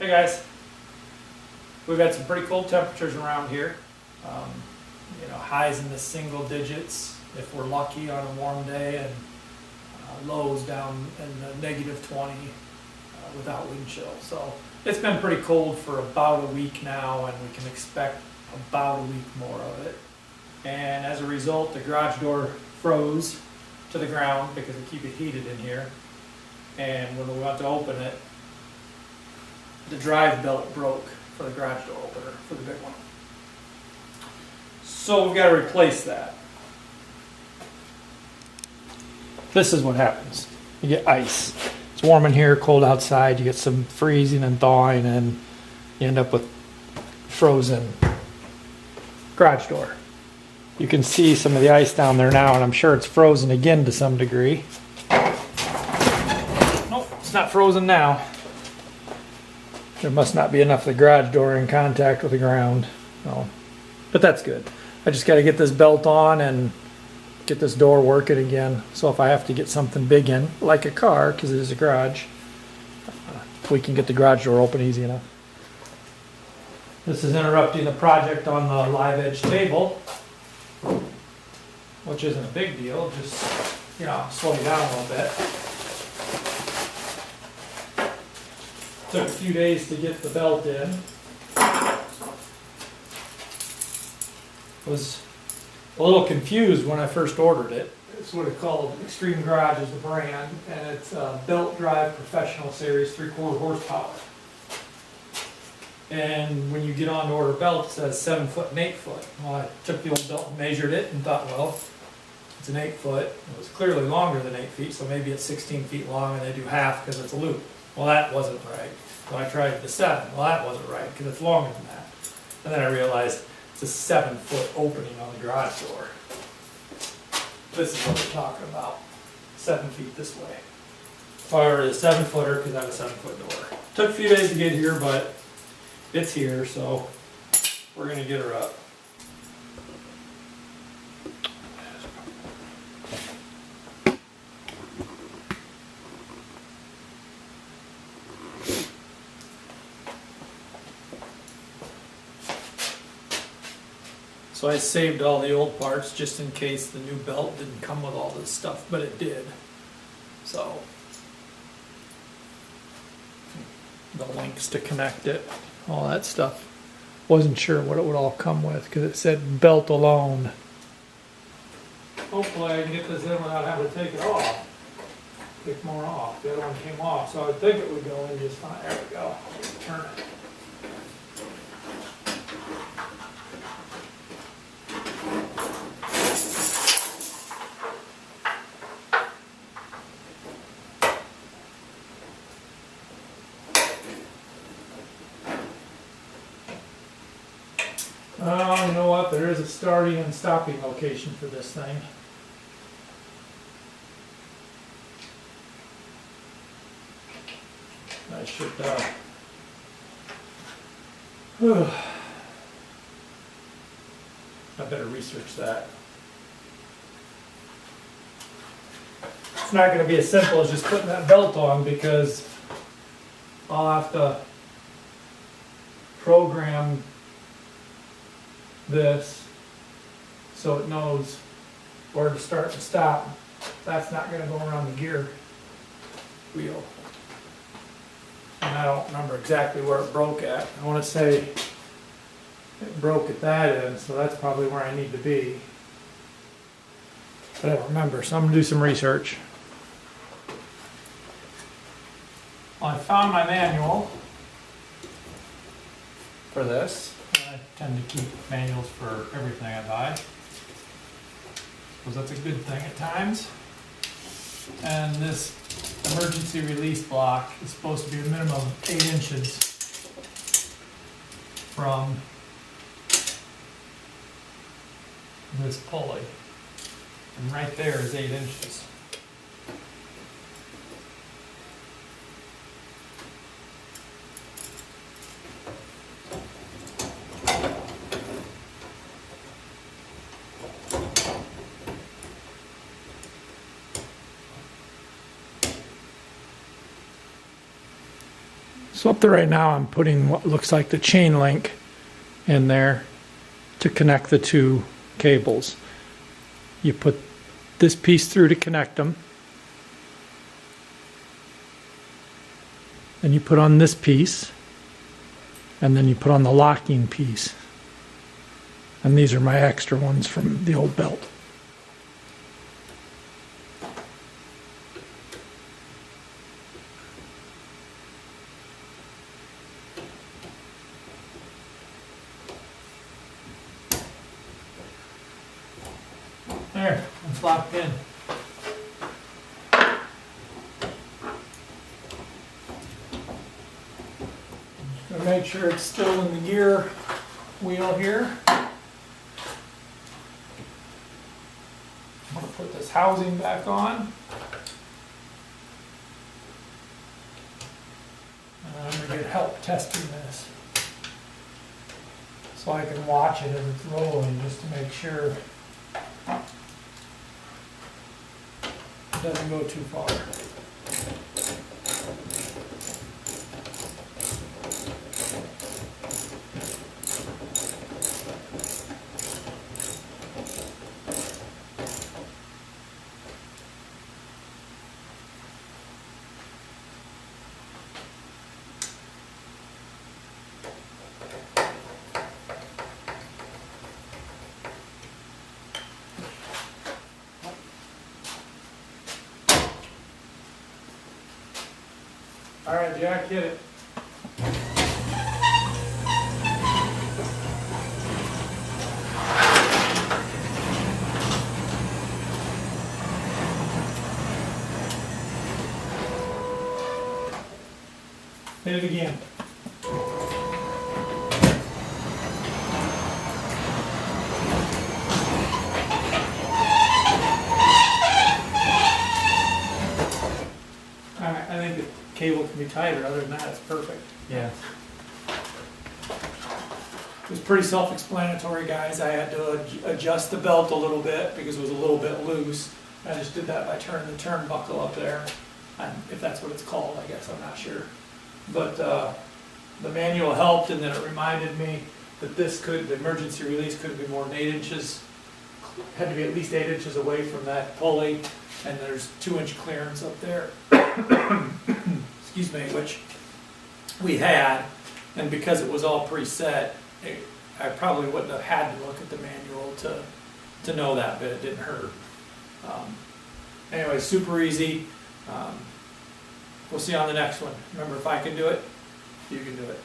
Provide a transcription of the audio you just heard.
Hey guys, we've had some pretty cold temperatures around here. Highs in the single digits if we're lucky on a warm day, and lows down in the -20 without wind chill. So it's been pretty cold for about a week now, and we can expect about a week more of it. And as a result, the garage door froze to the ground because we keep it heated in here. And when we went to open it, the drive belt broke for the garage door opener, for the big one. So we've got to replace that. This is what happens. You get ice. It's warm in here, cold outside. You get some freezing and thawing, and you end up with frozen garage door. You can see some of the ice down there now, and I'm sure it's frozen again to some degree. Nope, it's not frozen now. There must not be enough of the garage door in contact with the ground. No. But that's good. I just got to get this belt on and get this door working again. So if I have to get something big in, like a car, because it is a garage, we can get the garage door open easy enough. This is interrupting the project on the live edge table, which isn't a big deal. Just, slow you down a little bit. Took a few days to get the belt in. Was a little confused when I first ordered it. It's what it's called. Extreme Garage is the brand, and it's a belt drive professional series, 3/4 horsepower. And when you get on to order belt, it says 7 foot and 8 foot. Well, I took the old belt and measured it and thought, well, it's an 8 foot. It was clearly longer than 8 feet, so maybe it's 16 feet long, and they do half because it's a loop. Well, that wasn't right. So I tried the 7. Well, that wasn't right because it's longer than that. And then I realized it's a 7 foot opening on the garage door. This is what we're talking about. 7 feet this way. Or a 7 footer because I have a 7 foot door. Took a few days to get here, but it's here, so we're going to get her up. So I saved all the old parts just in case the new belt didn't come with all this stuff, but it did. So the links to connect it, all that stuff. Wasn't sure what it would all come with because it said belt alone. Hopefully I can get this in without having to take it off. Take more off. The other one came off, so I would think it would go in just fine. There we go. Turn it. Oh, you know what? There is a starting and stopping location for this thing. I should, I better research that. It's not going to be as simple as just putting that belt on because I'll have to program this so it knows where to start and stop. That's not going to go around the gear wheel. And I don't remember exactly where it broke at. I want to say it broke at that end, so that's probably where I need to be. But I don't remember, so I'm going to do some research. Well, I found my manual for this. I tend to keep manuals for everything I buy, because that's a good thing at times. And this emergency release block is supposed to be a minimum of 8 inches from this pulley. And right there is 8 inches. So up there right now, I'm putting what looks like the chain link in there to connect the two cables. You put this piece through to connect them. Then you put on this piece, and then you put on the locking piece. And these are my extra ones from the old belt. There, it's locked in. Just gonna make sure it's still in the gear wheel here. I'm gonna put this housing back on. And I'm gonna get help testing this. So I can watch it as it's rolling, just to make sure it doesn't go too far. All right, Jack, hit it. Hit it again. All right, I think the cable can be tighter. Other than that, it's perfect. Yeah. It was pretty self-explanatory, guys. I had to adjust the belt a little bit because it was a little bit loose. I just did that by turning the turnbuckle up there, and if that's what it's called, I guess, I'm not sure. But the manual helped, and then it reminded me that the emergency release couldn't be more than 8 inches, had to be at least 8 inches away from that pulley, and there's 2-inch clearance up there. Excuse me, which we had, and because it was all preset, I probably wouldn't have had to look at the manual to know that, but it didn't hurt. Anyway, super easy. We'll see you on the next one. Remember, if I can do it, you can do it.